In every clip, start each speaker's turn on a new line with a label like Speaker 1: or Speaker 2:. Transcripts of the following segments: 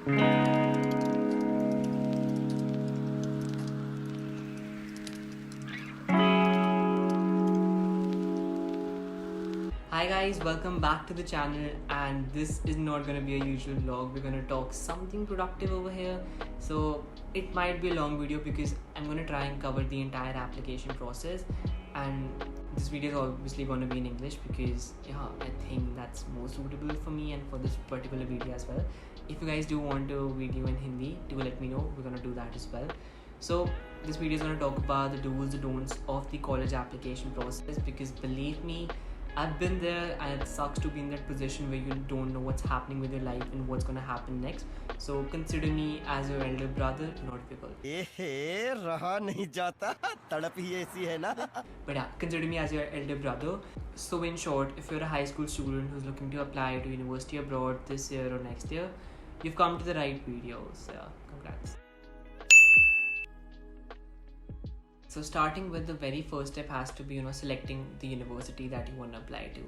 Speaker 1: Hi guys, welcome back to the channel, and this is not going to be a usual vlog. We're going to talk something productive over here. So it might be a long video because I'm going to try and cover the entire application process, and this video is obviously going to be in English because I think that's more suitable for me and for this particular video as well. If you guys do want a video in Hindi, do let me know. We're going to do that as well. So this video is going to talk about the do's and don'ts of the college application process, because believe me, I've been there and it sucks to be in that position where you don't know what's happening with your life and what's gonna happen next. So consider me as your elder brother, not difficult.
Speaker 2: रहा नहीं जाता तड़प ही ऐसी है ना.
Speaker 1: But yeah, consider me as your elder brother. So in short, if you're a high school student who's looking to apply to university abroad this year or next year, you've come to the right video. So yeah, congrats. So starting with the very first step has to be, selecting the university that you want to apply to.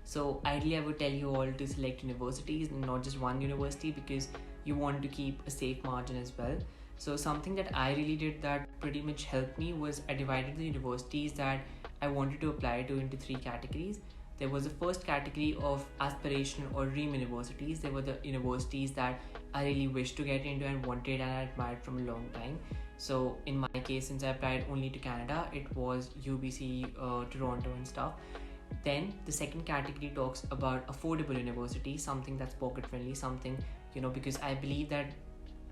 Speaker 1: So ideally I would tell you all to select universities and not just one university, because you want to keep a safe margin as well. So something that I really did that pretty much helped me was I divided the universities that I wanted to apply to into three categories. There was the first category of aspirational or dream universities. They were the universities that I really wished to get into and wanted and I admired from a long time. So in my case, since I applied only to Canada, it was UBC, Toronto and stuff. Then the second category talks about affordable university, something that's pocket friendly, something, because I believe that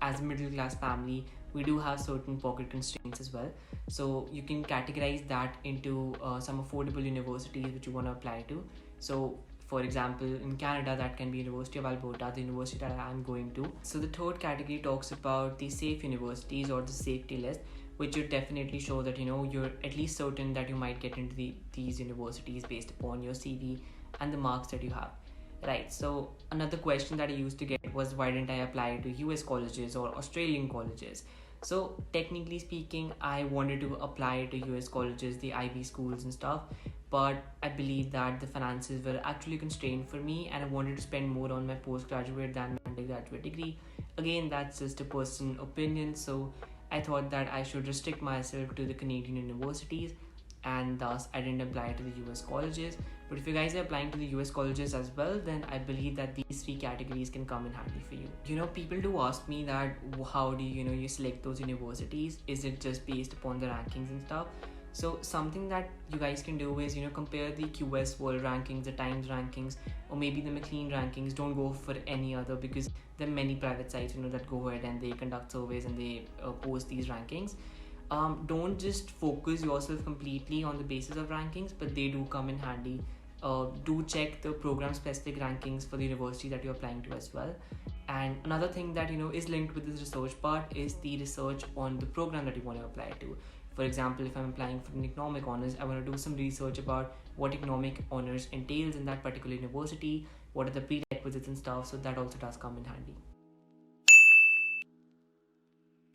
Speaker 1: as a middle class family, we do have certain pocket constraints as well. So you can categorize that into some affordable universities which you want to apply to. So for example, in Canada, that can be University of Alberta, the university that I'm going to. So the third category talks about the safe universities or the safety list, which would definitely show that you're at least certain that you might get into these universities based upon your CV and the marks that you have. Right, so another question that I used to get was, why didn't I apply to US colleges or Australian colleges? So technically speaking, I wanted to apply to US colleges, the Ivy schools and stuff, but I believe that the finances were actually constrained for me and I wanted to spend more on my postgraduate than my undergraduate degree. Again, that's just a personal opinion, so I thought that I should restrict myself to the Canadian universities, and thus I didn't apply to the US colleges. But if you guys are applying to the US colleges as well, then I believe that these three categories can come in handy for you. People do ask me that how do you select those universities? Is it just based upon the rankings and stuff? So something that you guys can do is compare the QS World rankings, the Times rankings, or maybe the McLean rankings. Don't go for any other, because there are many private sites that go ahead and they conduct surveys and they post these rankings. Don't just focus yourself completely on the basis of rankings, but they do come in handy. Do check the program specific rankings for the university that you're applying to as well. And another thing that is linked with this research part is the research on the program that you want to apply to. For example, if I'm applying for an economic honors, I want to do some research about what economic honors entails in that particular university, what are the prerequisites and stuff, so that also does come in handy.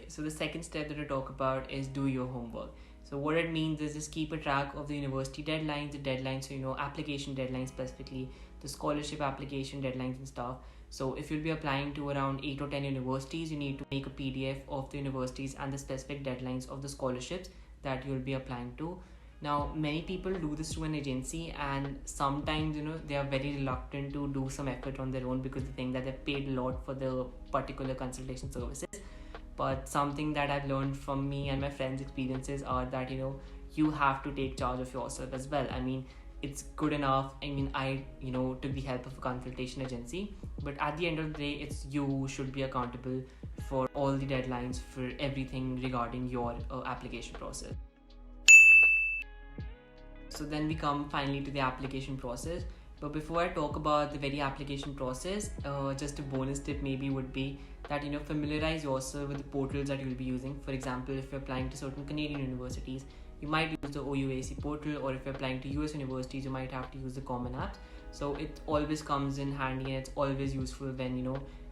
Speaker 1: So the second step that I talk about is do your homework. So what it means is just keep a track of the university deadlines, so application deadlines specifically, the scholarship application deadlines and stuff. So if you'll be applying to around 8 or 10 universities, you need to make a PDF of the universities and the specific deadlines of the scholarships that you'll be applying to. Now, many people do this through an agency, and sometimes, they are very reluctant to do some effort on their own because they think that they've paid a lot for the particular consultation services. But something that I've learned from me and my friends' experiences are that, you have to take charge of yourself as well. I mean, it's good enough. I took the help of a consultation agency, but at the end of the day, it's you should be accountable for all the deadlines, for everything regarding your application process. So then we come finally to the application process. But before I talk about the very application process, just a bonus tip maybe would be that familiarize yourself with the portals that you'll be using. For example, if you're applying to certain Canadian universities, you might use the OUAC portal, or if you're applying to US universities, you might have to use the Common Apps. So it always comes in handy, and it's always useful when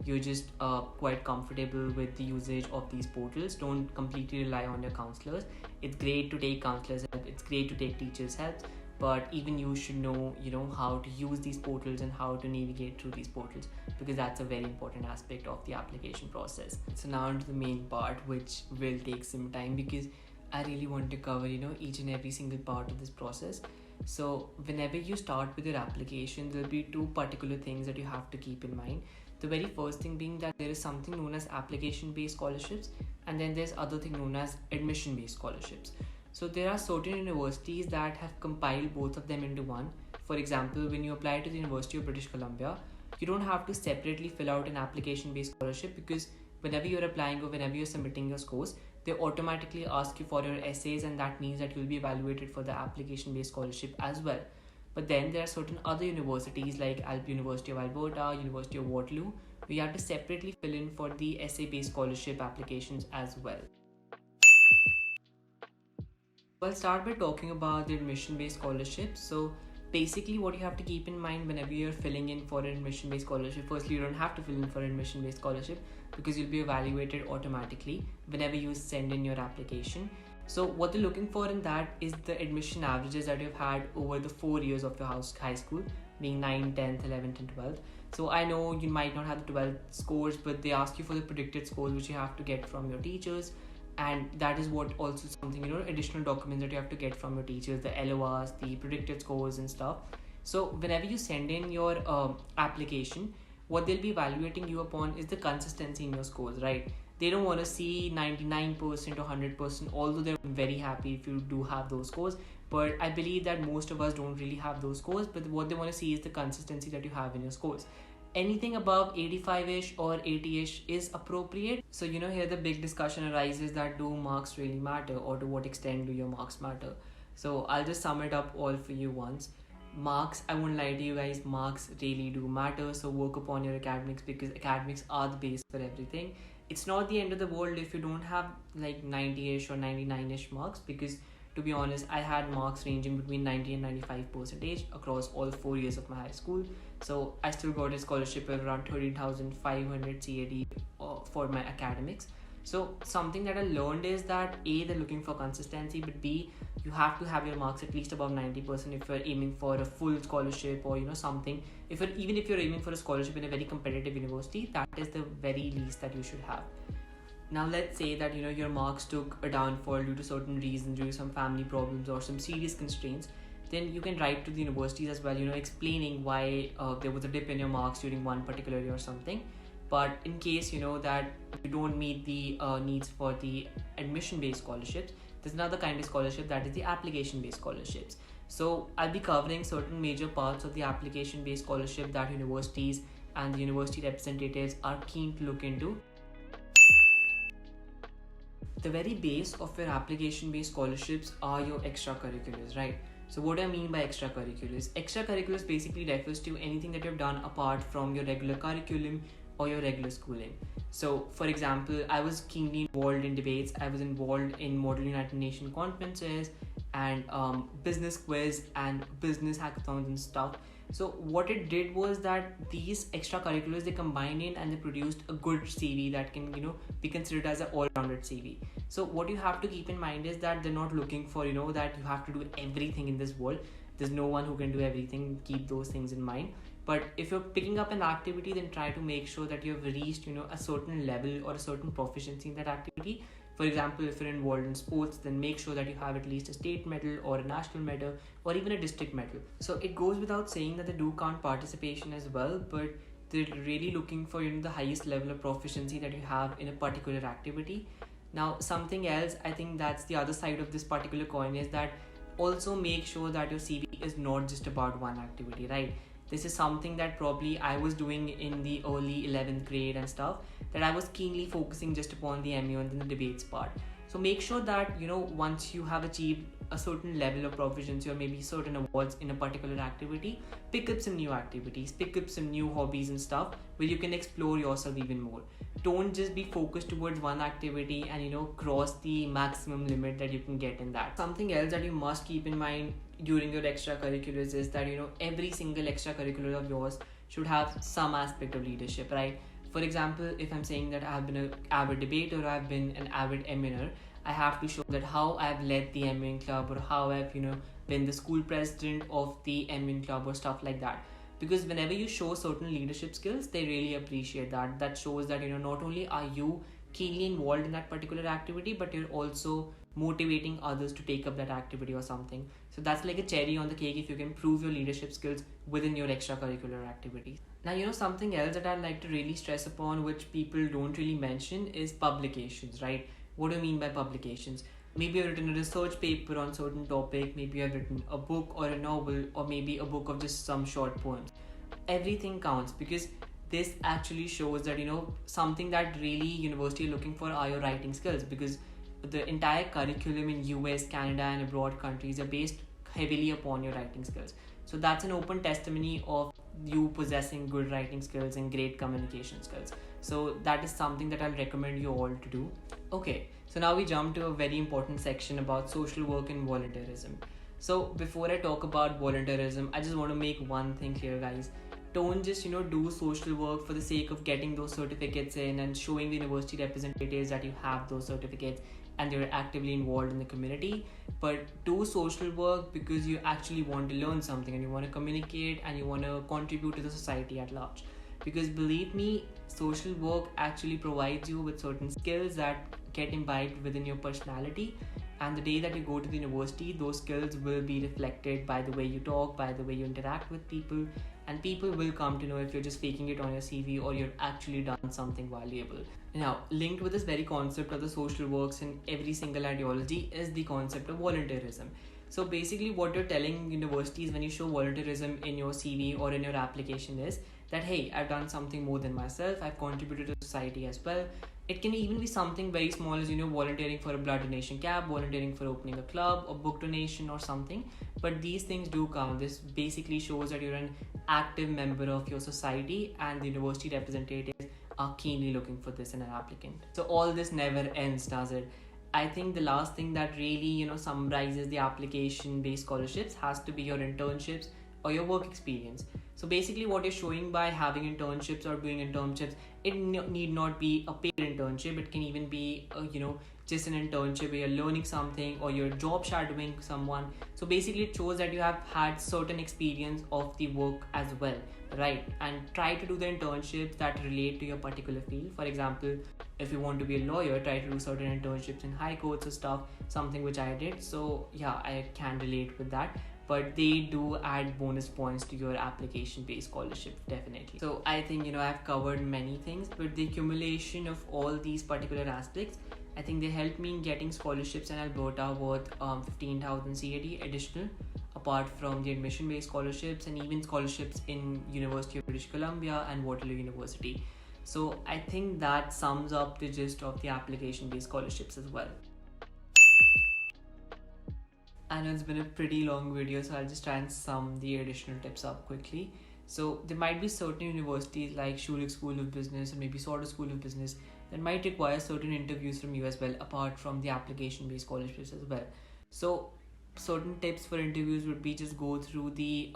Speaker 1: you're just quite comfortable with the usage of these portals. Don't completely rely on your counselors. It's great to take counselors' help, it's great to take teachers' help, but even you should know, how to use these portals and how to navigate through these portals, because that's a very important aspect of the application process. So now into the main part, which will take some time because I really want to cover, each and every single part of this process. So whenever you start with your application, there'll be two particular things that you have to keep in mind. The very first thing being that there is something known as application-based scholarships, and then there's other thing known as admission-based scholarships. So there are certain universities that have compiled both of them into one. For example, when you apply to the University of British Columbia, you don't have to separately fill out an application-based scholarship, because whenever you're applying or whenever you're submitting your scores, they automatically ask you for your essays, and that means that you'll be evaluated for the application-based scholarship as well. But then there are certain other universities like University of Alberta, University of Waterloo, where you have to separately fill in for the essay-based scholarship applications as well. I'll start by talking about the admission-based scholarships. So basically what you have to keep in mind whenever you're filling in for an admission-based scholarship, firstly, you don't have to fill in for an admission-based scholarship because you'll be evaluated automatically whenever you send in your application. So what they're looking for in that is the admission averages that you've had over the 4 years of your high school, being 9th, 10th, 11th and 12th. So I know you might not have the 12th scores, but they ask you for the predicted scores which you have to get from your teachers. And that is what also something, additional documents that you have to get from your teachers, the LORs, the predicted scores and stuff. So whenever you send in your application, what they'll be evaluating you upon is the consistency in your scores, right? They don't want to see 99% or 100%, although they're very happy if you do have those scores. But I believe that most of us don't really have those scores, but what they want to see is the consistency that you have in your scores. Anything above 85-ish or 80-ish is appropriate. So, here the big discussion arises that do marks really matter, or to what extent do your marks matter? So I'll just sum it up all for you once. Marks, I won't lie to you guys, marks really do matter. So work upon your academics, because academics are the base for everything. It's not the end of the world if you don't have like 90-ish or 99-ish marks, because to be honest, I had marks ranging between 90 and 95% across all 4 years of my high school. So I still got a scholarship of around 13,500 CAD for my academics. So something that I learned is that A, they're looking for consistency, but B, you have to have your marks at least above 90% if you're aiming for a full scholarship or something. Even if you're aiming for a scholarship in a very competitive university, that is the very least that you should have. Now let's say that your marks took a downfall due to certain reasons, due to some family problems or some serious constraints. Then you can write to the universities as well, explaining why there was a dip in your marks during one particular year or something. But in case that you don't meet the needs for the admission-based scholarships, there's another kind of scholarship, that is the application-based scholarships. So I'll be covering certain major parts of the application-based scholarship that universities and the university representatives are keen to look into. The very base of your application-based scholarships are your extracurriculars, right? So what I mean by extracurriculars? Extracurriculars basically refers to anything that you've done apart from your regular curriculum or your regular schooling. So for example, I was keenly involved in debates, I was involved in Model United Nations conferences and business quiz and business hackathons and stuff. So what it did was that these extracurriculars, they combined in and they produced a good CV that can be considered as an all-rounded CV. So what you have to keep in mind is that they're not looking for that you have to do everything in this world. There's no one who can do everything. Keep those things in mind. But if you're picking up an activity, then try to make sure that you've reached a certain level or a certain proficiency in that activity. For example, if you're involved in sports, then make sure that you have at least a state medal or a national medal or even a district medal. So it goes without saying that they do count participation as well, but they're really looking for the highest level of proficiency that you have in a particular activity. Now something else, I think that's the other side of this particular coin, is that also make sure that your CV is not just about one activity, right? This is something that probably I was doing in the early 11th grade and stuff, that I was keenly focusing just upon the MU and then the debates part. So make sure that once you have achieved a certain level of proficiency or maybe certain awards in a particular activity, pick up some new activities, pick up some new hobbies and stuff where you can explore yourself even more. Don't just be focused towards one activity and cross the maximum limit that you can get in that. Something else that you must keep in mind during your extracurriculars is that every single extracurricular of yours should have some aspect of leadership, right? For example, if I'm saying that I've been an avid debater or I've been an avid MUner, I have to show that how I've led the MUing club or how I've been the school president of the MN club or stuff like that. Because whenever you show certain leadership skills, they really appreciate that. That shows that, not only are you keenly involved in that particular activity, but you're also motivating others to take up that activity or something. So that's like a cherry on the cake if you can prove your leadership skills within your extracurricular activities. Now, something else that I'd like to really stress upon, which people don't really mention, is publications, right? What do I mean by publications? Maybe you've written a research paper on certain topic, maybe you've written a book or a novel, or maybe a book of just some short poems. Everything counts, because this actually shows that, something that really university are looking for are your writing skills, because the entire curriculum in US, Canada and abroad countries are based heavily upon your writing skills. So that's an open testimony of you possessing good writing skills and great communication skills. So that is something that I'll recommend you all to do. Okay, so now we jump to a very important section about social work and volunteerism. So before I talk about volunteerism, I just want to make one thing clear, guys. Don't just do social work for the sake of getting those certificates in and showing the university representatives that you have those certificates and you're actively involved in the community, but do social work because you actually want to learn something and you want to communicate and you want to contribute to the society at large. Because believe me, social work actually provides you with certain skills that get imbibed within your personality, and the day that you go to the university, those skills will be reflected by the way you talk, by the way you interact with people, and people will come to know if you're just faking it on your CV or you're actually done something valuable. Now, linked with this very concept of the social works in every single ideology is the concept of volunteerism. So basically what you're telling universities when you show volunteerism in your CV or in your application is that, hey, I've done something more than myself, I've contributed to society as well. It can even be something very small as, volunteering for a blood donation camp, volunteering for opening a club, or book donation or something. But these things do count. This basically shows that you're an active member of your society, and the university representatives are keenly looking for this in an applicant. So all this never ends, does it? I think the last thing that really, summarizes the application-based scholarships has to be your internships or your work experience. So basically what you're showing by having internships or doing internships, it need not be a paid internship. It can even be, just an internship where you're learning something or you're job shadowing someone. So basically it shows that you have had certain experience of the work as well, right? And try to do the internships that relate to your particular field. For example, if you want to be a lawyer, try to do certain internships in high courts or stuff, something which I did. So yeah, I can relate with that. But they do add bonus points to your application-based scholarship, definitely. So I think, I've covered many things, but the accumulation of all these particular aspects, I think they helped me in getting scholarships in Alberta worth 15,000 CAD additional, apart from the admission-based scholarships and even scholarships in University of British Columbia and Waterloo University. So I think that sums up the gist of the application-based scholarships as well. I know it's been a pretty long video, so I'll just try and sum the additional tips up quickly. So there might be certain universities like Schulich School of Business or maybe Sauder School of Business that might require certain interviews from you as well, apart from the application-based scholarships as well. So certain tips for interviews would be just go through the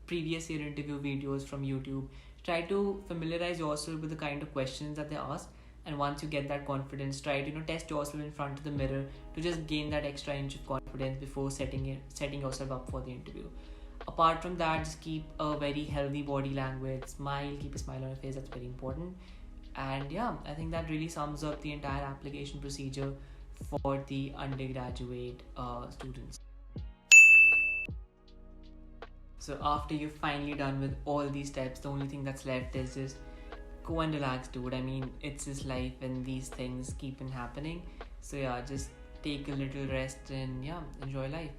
Speaker 1: previous year interview videos from YouTube. Try to familiarize yourself with the kind of questions that they ask. And once you get that confidence, try to test yourself in front of the mirror to just gain that extra inch of confidence before setting yourself up for the interview. Apart from that, just keep a very healthy body language, keep a smile on your face, that's very important. And yeah, I think that really sums up the entire application procedure for the undergraduate students. So after you're finally done with all these steps, the only thing that's left is just go and relax, dude. I mean, it's just life and these things keep on happening. So yeah, just take a little rest and yeah, enjoy life.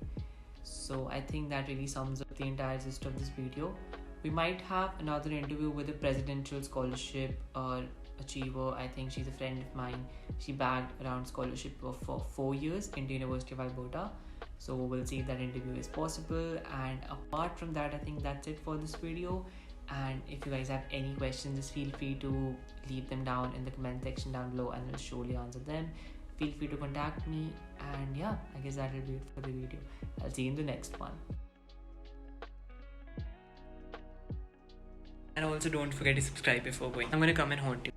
Speaker 1: So I think that really sums up the entire gist of this video. We might have another interview with a presidential scholarship achiever. I think she's a friend of mine. She bagged around scholarship for 4 years in the University of Alberta. So we'll see if that interview is possible. And apart from that, I think that's it for this video. And if you guys have any questions, just feel free to leave them down in the comment section down below and I'll surely answer them. Feel free to contact me, and yeah, I guess that will be it for the video. I'll see you in the next one. And also don't forget to subscribe before going. I'm gonna come and haunt you.